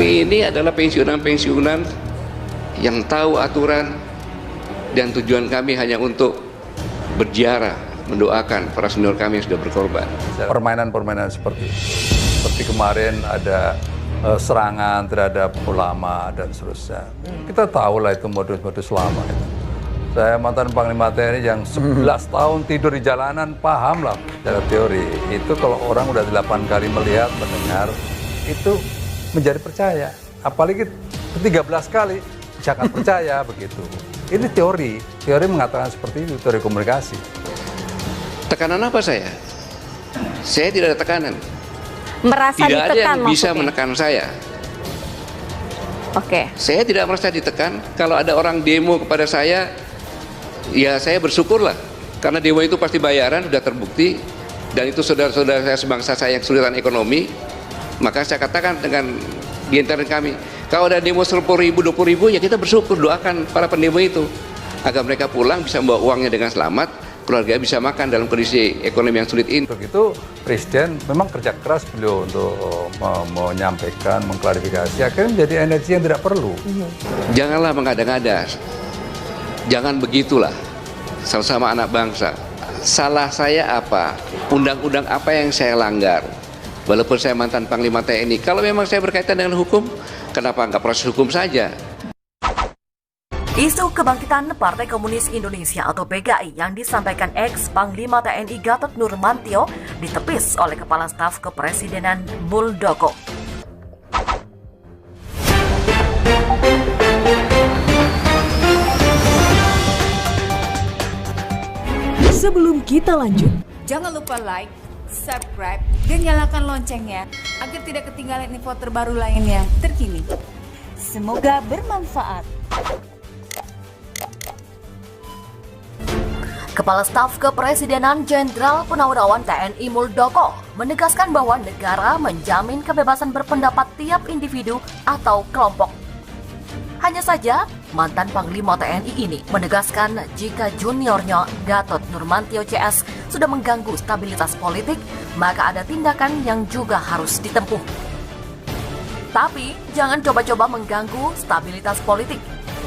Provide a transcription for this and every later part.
Kami ini adalah pensiunan-pensiunan yang tahu aturan, dan tujuan kami hanya untuk berziarah, mendoakan para senior kami yang sudah berkorban. Permainan-permainan seperti kemarin ada serangan terhadap ulama dan seterusnya. Kita tahu lah itu modus-modus lama itu. Saya mantan Panglima TNI yang 11 tahun tidur di jalanan, paham lah secara teori. Itu kalau orang udah 8 kali melihat, mendengar, itu menjadi percaya. Apalagi 13 kali, jangan percaya begitu. Ini teori mengatakan seperti itu, teori komunikasi. Tekanan apa saya? Saya tidak ada tekanan. Merasa tidak ditekan ada yang bisa maksudnya? menekan saya. Oke. Saya tidak merasa ditekan. Kalau ada orang demo kepada saya, ya saya bersyukurlah. Karena demo itu pasti bayaran, sudah terbukti. Dan itu saudara-saudara saya sebangsa saya yang kesulitan ekonomi. Maka saya katakan dengan di antara kami, kalau ada demo 10.000, 20.000, ya kita bersyukur, doakan para pendemo itu agar mereka pulang bisa membawa uangnya dengan selamat, keluarga bisa makan dalam kondisi ekonomi yang sulit ini. Untuk itu Presiden memang kerja keras beliau untuk menyampaikan, mengklarifikasi, akhirnya menjadi energi yang tidak perlu. Janganlah mengada-ngada, jangan begitulah sama-sama anak bangsa. Salah saya apa? Undang-undang apa yang saya langgar? Walaupun saya mantan Panglima TNI, kalau memang saya berkaitan dengan hukum, kenapa nggak proses hukum saja? Isu kebangkitan Partai Komunis Indonesia atau PKI yang disampaikan ex-Panglima TNI Gatot Nurmantio ditepis oleh Kepala Staf Kepresidenan Muldoko. Sebelum kita lanjut, jangan lupa like, subscribe, dan nyalakan loncengnya agar tidak ketinggalan info terbaru lainnya terkini. semoga bermanfaat. Kepala Staf Kepresidenan Jenderal Purnawirawan TNI Muldoko menegaskan bahwa negara menjamin kebebasan berpendapat tiap individu atau kelompok. Hanya saja, mantan Panglima TNI ini menegaskan jika juniornya Gatot Nurmantio CS sudah mengganggu stabilitas politik, maka ada tindakan yang juga harus ditempuh. Tapi, jangan coba-coba mengganggu stabilitas politik.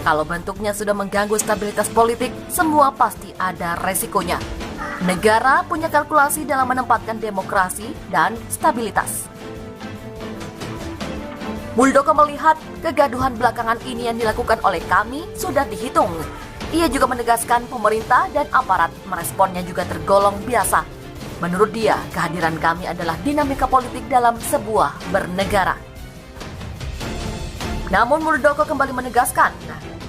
Kalau bentuknya sudah mengganggu stabilitas politik, semua pasti ada resikonya. Negara punya kalkulasi dalam menempatkan demokrasi dan stabilitas. Muldoko melihat kegaduhan belakangan ini yang dilakukan oleh kami sudah dihitung. Ia juga menegaskan pemerintah dan aparat meresponnya juga tergolong biasa. Menurut dia, kehadiran kami adalah dinamika politik dalam sebuah bernegara. Namun Muldoko kembali menegaskan,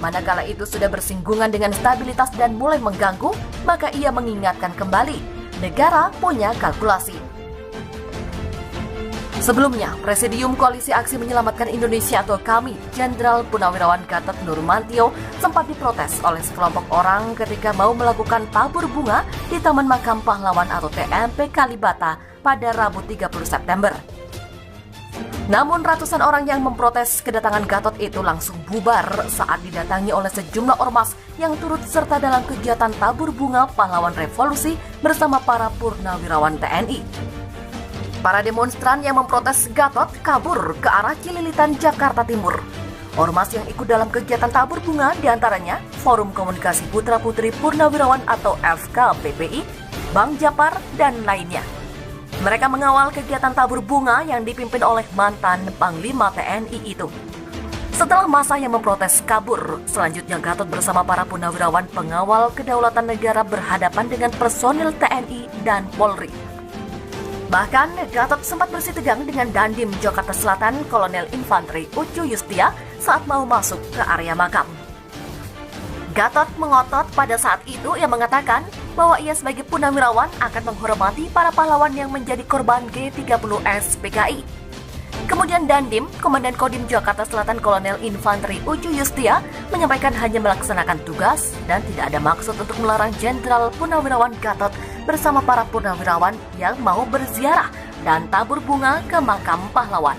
manakala itu sudah bersinggungan dengan stabilitas dan mulai mengganggu, maka ia mengingatkan kembali, negara punya kalkulasi. Sebelumnya, Presidium Koalisi Aksi Menyelamatkan Indonesia atau KAMI, Jenderal Purnawirawan Gatot Nurmantio sempat diprotes oleh sekelompok orang ketika mau melakukan tabur bunga di Taman Makam Pahlawan atau TMP Kalibata pada Rabu 30 September. Namun ratusan orang yang memprotes kedatangan Gatot itu langsung bubar saat didatangi oleh sejumlah ormas yang turut serta dalam kegiatan tabur bunga pahlawan revolusi bersama para purnawirawan TNI. Para demonstran yang memprotes Gatot kabur ke arah Cililitan, Jakarta Timur. Ormas yang ikut dalam kegiatan tabur bunga diantaranya Forum Komunikasi Putra Putri Purnawirawan atau FKPPI, Bang Japar, dan lainnya. Mereka mengawal kegiatan tabur bunga yang dipimpin oleh mantan Panglima TNI itu. Setelah masa yang memprotes kabur, selanjutnya Gatot bersama para purnawirawan pengawal kedaulatan negara berhadapan dengan personil TNI dan Polri. Bahkan, Gatot sempat bersitegang dengan Dandim Jakarta Selatan Kolonel Infanteri Ucu Yustia saat mau masuk ke area makam. Gatot mengotot pada saat itu ia mengatakan bahwa ia sebagai purnawirawan akan menghormati para pahlawan yang menjadi korban G30S PKI. Kemudian Dandim, Komandan Kodim Jakarta Selatan Kolonel Infanteri Ucu Yustia menyampaikan hanya melaksanakan tugas dan tidak ada maksud untuk melarang Jenderal Purnawirawan Gatot bersama para purnawirawan yang mau berziarah dan tabur bunga ke makam pahlawan.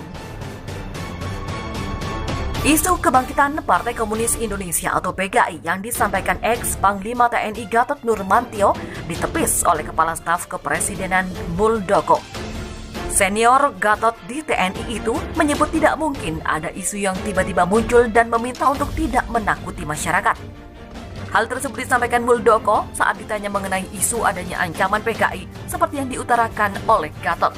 Isu kebangkitan Partai Komunis Indonesia atau PKI yang disampaikan ex-Panglima TNI Gatot Nurmantio ditepis oleh Kepala Staf Kepresidenan Muldoko. Senior Gatot di TNI itu menyebut tidak mungkin ada isu yang tiba-tiba muncul dan meminta untuk tidak menakuti masyarakat. Hal tersebut disampaikan Muldoko saat ditanya mengenai isu adanya ancaman PKI seperti yang diutarakan oleh Gatot.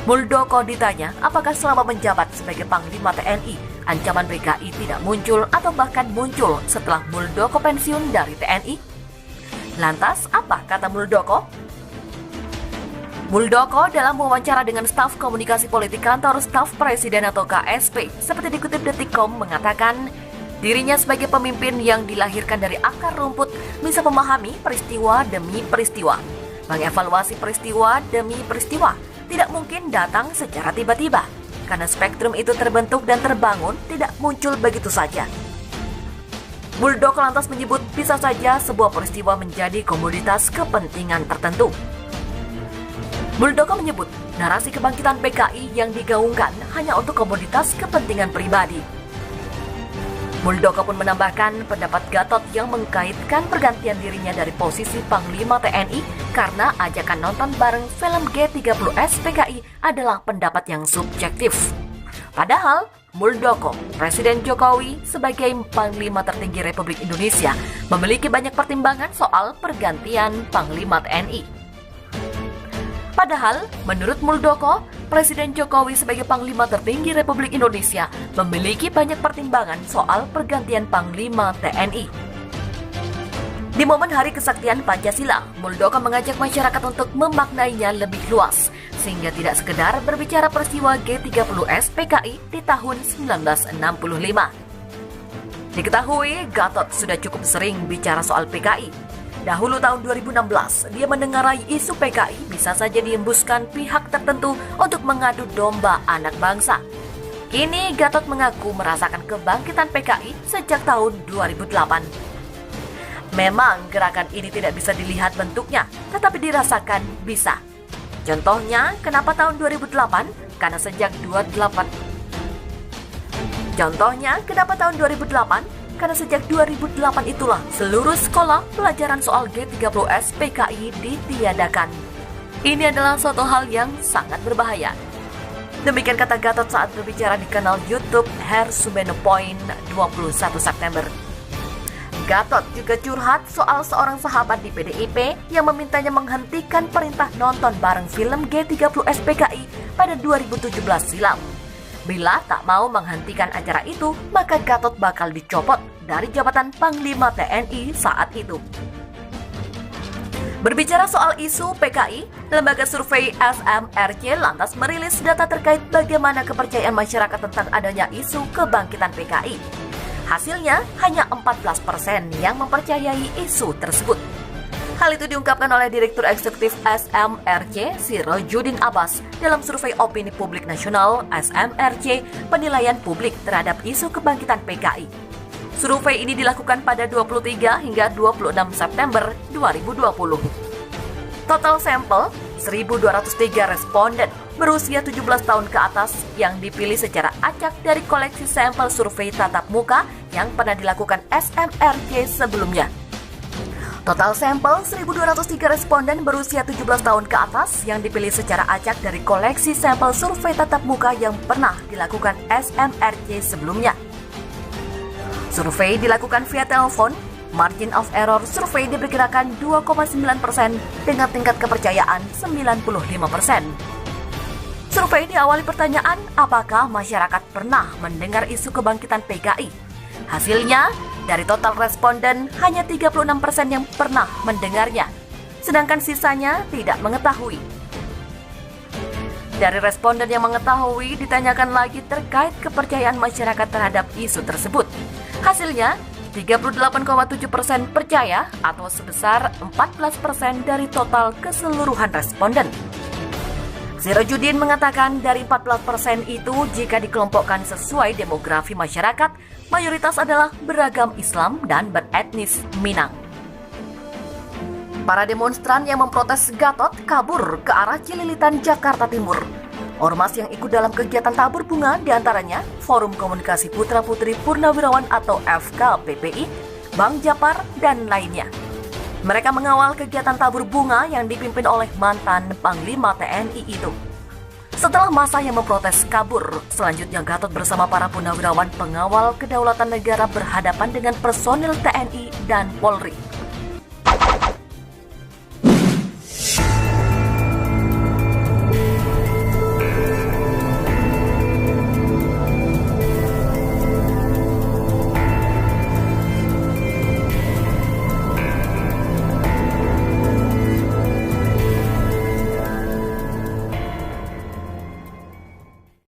Muldoko ditanya apakah selama menjabat sebagai Panglima TNI, ancaman PKI tidak muncul atau bahkan muncul setelah Muldoko pensiun dari TNI. Lantas apa kata Muldoko? Muldoko dalam wawancara dengan staf komunikasi politik kantor staf presiden atau KSP, seperti dikutip Detikcom, mengatakan dirinya sebagai pemimpin yang dilahirkan dari akar rumput bisa memahami peristiwa demi peristiwa, mengevaluasi peristiwa demi peristiwa, tidak mungkin datang secara tiba-tiba, karena spektrum itu terbentuk dan terbangun tidak muncul begitu saja. Muldoko lantas menyebut bisa saja sebuah peristiwa menjadi komoditas kepentingan tertentu. Muldoko menyebut narasi kebangkitan PKI yang digaungkan hanya untuk komoditas kepentingan pribadi. Muldoko pun menambahkan pendapat Gatot yang mengkaitkan pergantian dirinya dari posisi Panglima TNI karena ajakan nonton bareng film G30S PKI adalah pendapat yang subjektif. Padahal Muldoko, Presiden Jokowi sebagai Panglima tertinggi Republik Indonesia memiliki banyak pertimbangan soal pergantian Panglima TNI. Padahal, menurut Muldoko, Presiden Jokowi sebagai Panglima tertinggi Republik Indonesia memiliki banyak pertimbangan soal pergantian Panglima TNI. Di momen Hari Kesaktian Pancasila, Muldoko mengajak masyarakat untuk memaknainya lebih luas, sehingga tidak sekedar berbicara peristiwa G30S PKI di tahun 1965. Diketahui, Gatot sudah cukup sering bicara soal PKI. Dahulu tahun 2016, dia mendengarai isu PKI bisa saja diembuskan pihak tertentu untuk mengadu domba anak bangsa. Kini Gatot mengaku merasakan kebangkitan PKI sejak tahun 2008. Memang gerakan ini tidak bisa dilihat bentuknya, tetapi dirasakan bisa. Contohnya, kenapa tahun 2008? Karena sejak 2008. Karena sejak 2008 itulah seluruh sekolah pelajaran soal G30S PKI ditiadakan. Ini adalah suatu hal yang sangat berbahaya. Demikian kata Gatot saat berbicara di kanal YouTube Hersubeno Point 21 September. Gatot juga curhat soal seorang sahabat di PDIP yang memintanya menghentikan perintah nonton bareng film G30S PKI pada 2017 silam. Bila tak mau menghentikan acara itu, maka Gatot bakal dicopot dari jabatan Panglima TNI saat itu. Berbicara soal isu PKI, lembaga survei SMRC lantas merilis data terkait bagaimana kepercayaan masyarakat tentang adanya isu kebangkitan PKI. Hasilnya, hanya 14% yang mempercayai isu tersebut. Hal itu diungkapkan oleh Direktur Eksekutif SMRC, Sirojudin Abbas, dalam survei opini publik nasional SMRC penilaian publik terhadap isu kebangkitan PKI. Survei ini dilakukan pada 23 hingga 26 September 2020. Total sampel 1.203 responden berusia 17 tahun ke atas yang dipilih secara acak dari koleksi sampel survei tatap muka yang pernah dilakukan SMRC sebelumnya. Total sampel 1.203 responden berusia 17 tahun ke atas yang dipilih secara acak dari koleksi sampel survei tatap muka yang pernah dilakukan SMRC sebelumnya. Survei dilakukan via telepon, margin of error survei diperkirakan 2,9% dengan tingkat kepercayaan 95%. Survei diawali pertanyaan apakah masyarakat pernah mendengar isu kebangkitan PKI. Hasilnya, dari total responden, hanya 36% yang pernah mendengarnya, sedangkan sisanya tidak mengetahui. Dari responden yang mengetahui, ditanyakan lagi terkait kepercayaan masyarakat terhadap isu tersebut. Hasilnya, 38,7% percaya atau sebesar 14% dari total keseluruhan responden. Sirojudin mengatakan dari 14% itu jika dikelompokkan sesuai demografi masyarakat, mayoritas adalah beragam Islam dan beretnis Minang. Para demonstran yang memprotes Gatot kabur ke arah Cililitan, Jakarta Timur. Ormas yang ikut dalam kegiatan tabur bunga diantaranya Forum Komunikasi Putra Putri Purnawirawan atau FKPPI, Bang Japar, dan lainnya. Mereka mengawal kegiatan tabur bunga yang dipimpin oleh mantan Panglima TNI itu. Setelah masa yang memprotes kabur, selanjutnya Gatot bersama para punawirawan pengawal kedaulatan negara berhadapan dengan personil TNI dan Polri.